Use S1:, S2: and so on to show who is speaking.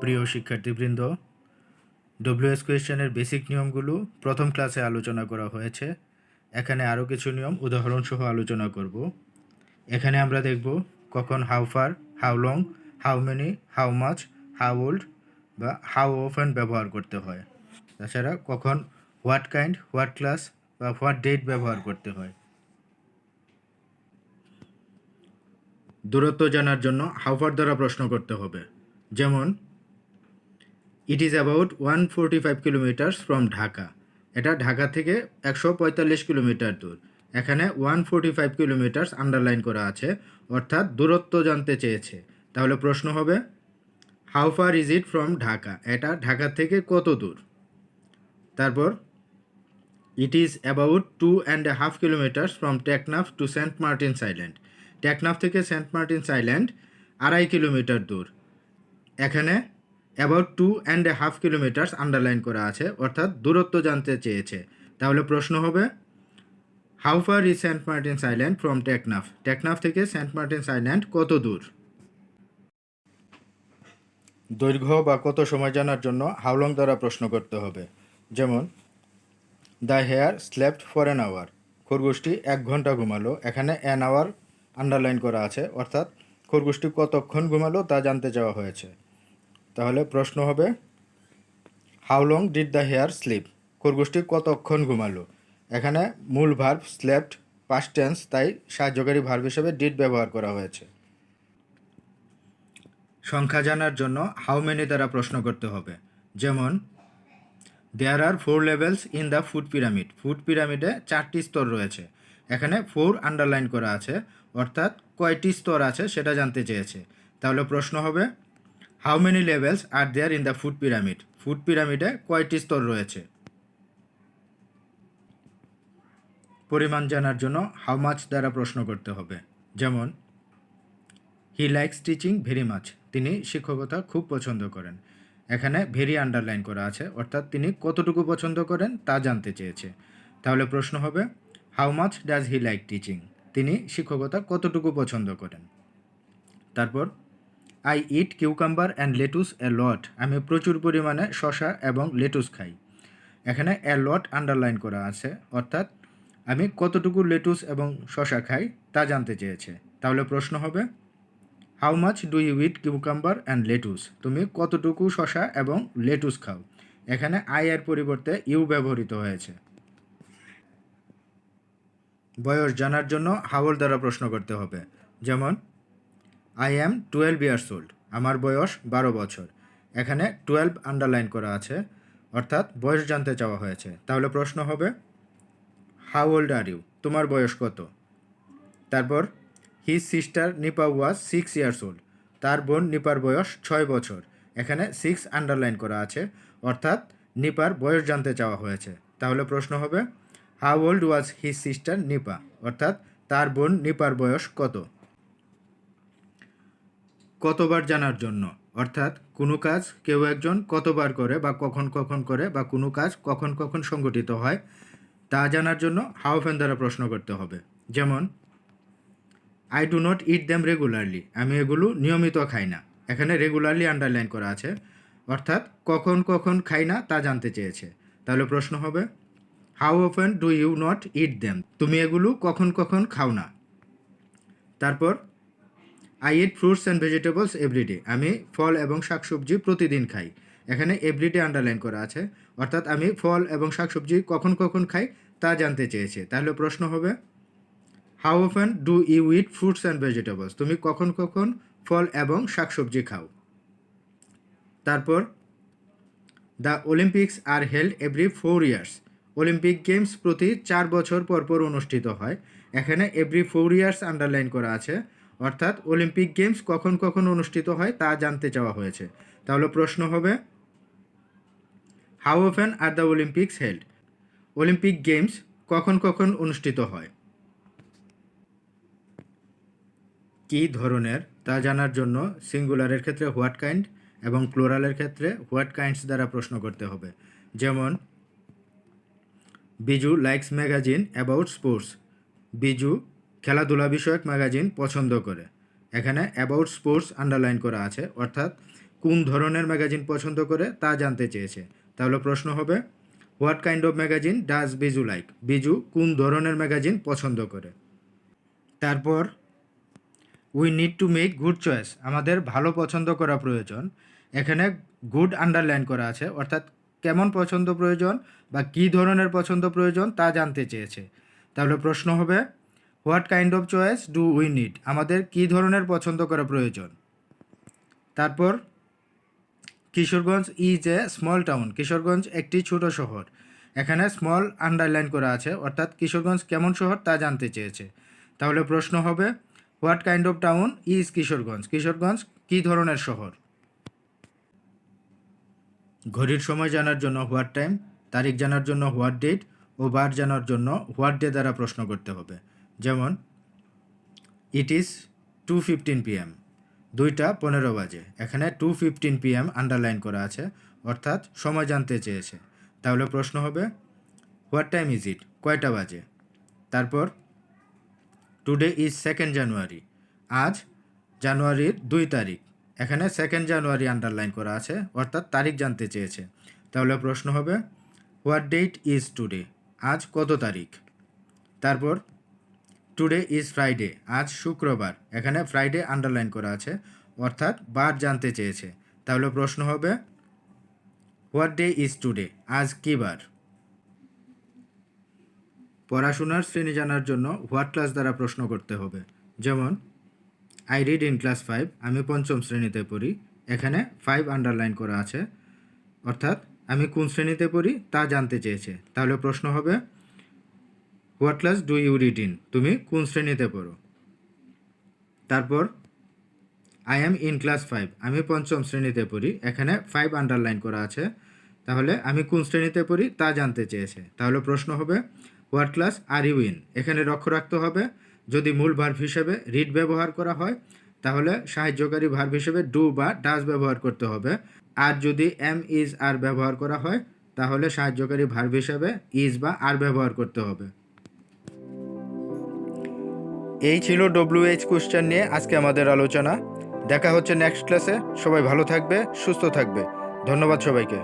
S1: প্রিয় শিক্ষার্থীবৃন্দ, W S কোয়েশ্চেনের basic নিয়মগুলো প্রথম ক্লাসে আলোচনা করা হয়েছে। এখানে আরও কিছু নিয়ম উদাহরণসহ আলোচনা করব। এখানে আমরা দেখব কখন how far, how long, how many, how much, how old বা হাউ অফেন ব্যবহার করতে হয়। তাছাড়া কখন হোয়াট কাইন্ড, হোয়াট ক্লাস বা হোয়াট ডেট ব্যবহার করতে হয়। দূরত্ব জানার জন্য হাউ ফার দ্বারা প্রশ্ন করতে হবে। যেমন ইট is about 145 kilometres from Dhaka. এটা ঢাকা থেকে 145 কিলোমিটার দূর। এখানে 145 কিলোমিটার্স আন্ডারলাইন করা আছে, অর্থাৎ দূরত্ব জানতে চেয়েছে। তাহলে প্রশ্ন হবে how far is it from Dhaka, এটা ঢাকা থেকে কত দূর। তারপর it is about 2.5 kilometres from Teknaf to Saint Martin's Island. Teknaf থেকে সেন্ট মার্টিনস আইল্যান্ড 2.5 কিলোমিটার দূর। এখানে অ্যাবাউট 2.5 কিলোমিটার্স আন্ডারলাইন করা আছে, অর্থাৎ দূরত্ব জানতে চেয়েছে। তাহলে প্রশ্ন হবে how far is Saint Martin's Island from Teknaf. Teknaf থেকে সেন্ট মার্টিনস আইল্যান্ড কত দূর। দৈর্ঘ্য বা কত সময় জানার জন্য হাউ লং দ্বারা প্রশ্ন করতে হবে। যেমন the hare slept for an hour. খরগোশটি 1 ঘন্টা ঘুমালো। এখানে অ্যান আওয়ার আন্ডারলাইন করা আছে, অর্থাৎ খরগোশটি কতক্ষণ ঘুমালো তা জানতে চাওয়া হয়েছে। তাহলে প্রশ্ন হবে how long did the hare sleep. খরগোশটি কতক্ষণ ঘুমালো। এখানে মূল ভার্ব স্লেপ্ট পাস্ট টেন্স, তাই সাহায্যকারী ভার্ব হিসেবে ডিড ব্যবহার করা হয়েছে। সংখ্যা জানার জন্য হাউ মেনি দ্বারা প্রশ্ন করতে হবে। যেমন there are 4 levels in the food pyramid. Food পিরামিডে 4টি স্তর রয়েছে। এখানে 4 আন্ডারলাইন করা আছে, অর্থাৎ কয়টি স্তর আছে সেটা জানতে চেয়েছে। তাহলে প্রশ্ন হবে how many levels are there in the food pyramid. Food পিরামিডে কয়টি স্তর রয়েছে। পরিমাণ জানার জন্য হাউ মাচ দ্বারা প্রশ্ন করতে হবে। যেমন he likes teaching very much. তিনি শিক্ষকতা খুব পছন্দ করেন। এখানে ভেরি আন্ডারলাইন করা আছে, অর্থাৎ তিনি কতটুকু পছন্দ করেন তা জানতে চেয়েছে। তাহলে প্রশ্ন হবে how much does he like teaching. তিনি শিক্ষকতা কতটুকু পছন্দ করেন। তারপর I eat cucumber and lettuce a lot. আমি প্রচুর পরিমাণে শসা এবং লেটুস খাই। এখানে এ লট আন্ডারলাইন করা আছে, অর্থাৎ আমি কতটুকু লেটুস এবং শসা খাই তা জানতে চেয়েছে। তাহলে প্রশ্ন হবে how much do you eat cucumber and lettuce. তুমি কতটুকু শসা এবং লেটুস খাও। এখানে আই এর পরিবর্তে ইউ ব্যবহৃত হয়েছে। বয়স জানার জন্য হাউল দ্বারা প্রশ্ন করতে হবে। যেমন আই অ্যাম 12 ইয়ার্স ওল্ড। আমার বয়স 12 বছর। এখানে 12 আন্ডারলাইন করা আছে, অর্থাৎ বয়স জানতে চাওয়া হয়েছে। তাহলে প্রশ্ন হবে হাউ ওল্ড আর ইউ। তোমার বয়স কত। তারপর হিজ সিস্টার নিপা ওয়াজ 6 ইয়ার্স ওল্ড। তার বোন নিপার বয়স 6 বছর। এখানে 6 আন্ডারলাইন করা আছে, অর্থাৎ নিপার বয়স জানতে চাওয়া হয়েছে। তাহলে প্রশ্ন হবে how old was his sister Nipa, অর্থাৎ তার বোন নিপার বয়স কত। কতবার জানার জন্য, অর্থাৎ কোনো কাজ কেউ একজন কতবার করে বা কখন কখন করে বা কোনো কাজ কখন কখন সংগঠিত হয় তা জানার জন্য হাউ অফেন দ্বারা প্রশ্ন করতে হবে। যেমন I do not eat them regularly. আমি এগুলো নিয়মিত খাই না। এখানে রেগুলারলি আন্ডারলাইন করা আছে, অর্থাৎ কখন কখন খাই না তা জানতে চেয়েছে। তাহলে প্রশ্ন হবে how often do you not eat them. তুমি এগুলো কখন কখন খাও না। তারপর I eat fruits and vegetables everyday. আমি ফল এবং শাকসবজি প্রতিদিন খাই। এখানে এভরিডে আন্ডারলাইন করা আছে, অর্থাৎ আমি ফল এবং শাকসবজি কখন কখন খাই তা জানতে চেয়েছে। তাহলে প্রশ্ন হবে how often do you eat fruits and vegetables. তুমি কখন কখন ফল এবং শাকসবজি খাও। তারপর the Olympics are held every 4 years. Olympic games প্রতি 4 বছর পর পর অনুষ্ঠিত হয়। এখানে এভরি 4 ইয়ার্স আন্ডারলাইন করা আছে, অর্থাৎ অলিম্পিক গেমস কখন কখন অনুষ্ঠিত হয় তা জানতে চাওয়া হয়েছে। তাহলে প্রশ্ন হবে how often are the Olympics held. Olympic games কখন কখন অনুষ্ঠিত হয়। কী ধরনের তা জানার জন্য সিঙ্গুলারের ক্ষেত্রে হোয়াট কাইন্ড এবং প্লুরালের ক্ষেত্রে হোয়াট কাইন্ডস দ্বারা প্রশ্ন করতে হবে। যেমন Biju likes magazine about sports. Biju খেলাধুলা বিষয়ক ম্যাগাজিন পছন্দ করে। এখানে অ্যাবাউট স্পোর্টস আন্ডারলাইন করা আছে, অর্থাৎ কোন ধরনের ম্যাগাজিন পছন্দ করে তা জানতে চেয়েছে। তাহলে প্রশ্ন হবে what kind of magazine does Biju like, Biju কোন ধরনের ম্যাগাজিন পছন্দ করে। তারপর we need to make good choice, আমাদের ভালো পছন্দ করা প্রয়োজন। এখানে গুড আন্ডারলাইন করা আছে, অর্থাৎ কেমন পছন্দ প্রয়োজন বা কী ধরনের পছন্দ প্রয়োজন তা জানতে চেয়েছে। তাহলে প্রশ্ন হবে what kind of choice do we need, আমাদের কী ধরনের পছন্দ করা প্রয়োজন। তারপর Kishoreganj is a small town, Kishoreganj একটি ছোট শহর। এখানে স্মল আন্ডারলাইন করা আছে, অর্থাৎ কিশোরগঞ্জ কেমন শহর তা জানতে চেয়েছে। তাহলে প্রশ্ন হবে what kind of town is Kishoreganj, Kishoreganj কী ধরনের শহর। ঘড়ির সময় জানার জন্য হোয়াট টাইম, তারিখ জানার জন্য হোয়াট ডেট ও বার জানার জন্য হোয়াট ডে দ্বারা প্রশ্ন করতে হবে। যেমন ইট ইজ 2:15 PM, 2:15 বাজে। এখানে 2:15 PM আন্ডারলাইন করা আছে, অর্থাৎ সময় জানতে চেয়েছে। তাহলে প্রশ্ন হবে হোয়াট টাইম ইজ ইট, কয়টা বাজে। তারপর টুডে ইজ 2nd জানুয়ারি, আজ জানুয়ারির 2 তারিখ। এখানে 2nd জানুয়ারি আন্ডারলাইন করা আছে, অর্থাৎ তারিখ জানতে চেয়েছে। তাহলে প্রশ্ন হবে হোয়াট ডেট ইজ টুডে, আজ কত তারিখ। তারপর টুডে ইজ ফ্রাইডে, আজ শুক্রবার। এখানে ফ্রাইডে আন্ডারলাইন করা আছে, অর্থাৎ বার জানতে চেয়েছে। তাহলে প্রশ্ন হবে হোয়াট ডে ইজ টুডে, আজ কী বার। পড়াশোনার শ্রেণী জানার জন্য হোয়াট ক্লাস দ্বারা প্রশ্ন করতে হবে। যেমন আই রিড ইন ক্লাস 5, আমি 5ম শ্রেণীতে পড়ি। এখানে 5 আন্ডারলাইন করা আছে, অর্থাৎ আমি কোন শ্রেণীতে পড়ি তা জানতে চেয়েছে। তাহলে প্রশ্ন হবে what class do you read in, তুমি কোন শ্রেণীতে পড়ো। তারপর আই অ্যাম ইন ক্লাস 5, আমি 5ম শ্রেণীতে পড়ি। এখানে 5 আন্ডারলাইন করা আছে, তাহলে আমি কোন শ্রেণীতে পড়ি তা জানতে চেয়েছে। তাহলে প্রশ্ন হবে what class are you in, এখানে লক্ষ্য রাখতে হবে যদি মূল ভার্ব হিসেবে রিড ব্যবহার করা হয় তাহলে সাহায্যকারী ভার্ব হিসেবে ডু বা ডাজ ব্যবহার করতে হবে। আর যদি এম ইজ আর ব্যবহার করা হয় তাহলে সাহায্যকারী ভার্ব হিসেবে ইজ বা আর ব্যবহার করতে হবে। এই ছিল WH কোশ্চেন নিয়ে আজকে আমাদের আলোচনা। দেখা হচ্ছে নেক্সট ক্লাসে। সবাই ভালো থাকবে, সুস্থ থাকবে। ধন্যবাদ সবাইকে।